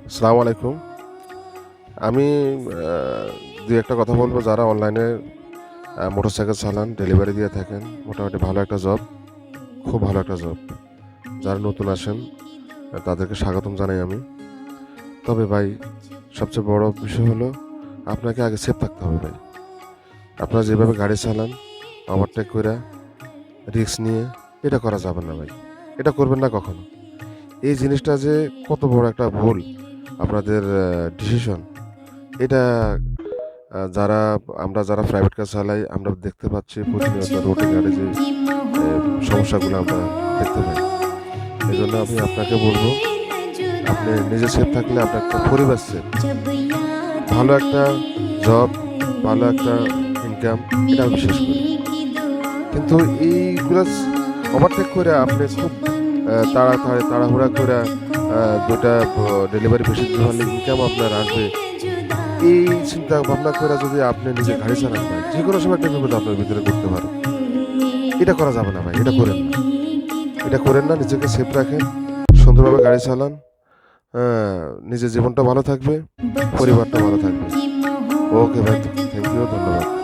আসসালামু আলাইকুম। আমি দুই একটা কথা বলবো, যারা অনলাইনে মোটরসাইকেল চালান, ডেলিভারি দিয়ে থাকেন। মোটামুটি ভালো একটা জব, খুব ভালো একটা জব। যারা নতুন আসেন তাদেরকে স্বাগতম জানাই আমি। তবে ভাই, সবচেয়ে বড় বিষয় হলো আপনাকে আগে সেফ থাকতে হবে ভাই। আপনারা যেভাবে গাড়ি চালান, ওভারটেক করে, রিস্ক নিয়ে, এটা করা যাবে না ভাই। এটা করবেন না কখনো। এই জিনিসটা যে কত বড় একটা ভুল আপনাদের ডিসিশন, এটা যারা যারা প্রাইভেট কার চালাই, আমরা দেখতে পাচ্ছি প্রতিনিয়ত রোডে গাড়ি যে সমস্যাগুলো আমরা দেখতে পাই। এই জন্য আমি আপনাকে বলবো, আপনি নিজে সেফ থাকলে আপনার একটা পরিবার সেফ, ভালো একটা জব, ভালো একটা ইনকাম, এটা আমি বিশেষ করি। কিন্তু এইগুলো ওভারটেক করে আপনি খুব তাড়াহুড়া করে দুটা ডেলিভারি বেশি দিতে পারলে ইনকাম আপনার আসবে, এই চিন্তা ভাবনা করে যদি আপনি নিজে গাড়ি চালান ভাই, যে কোনো সময় একটা বিপদ আপনার ভিতরে করতে পারে। এটা করা যাবে না ভাই, এটা করেন না, এটা করেন না। নিজেকে সেফ রাখেন, সুন্দরভাবে গাড়ি চালান। নিজের জীবনটা ভালো থাকবে, পরিবারটা ভালো থাকবে। ওকে ভাই, থ্যাংক ইউ, ধন্যবাদ।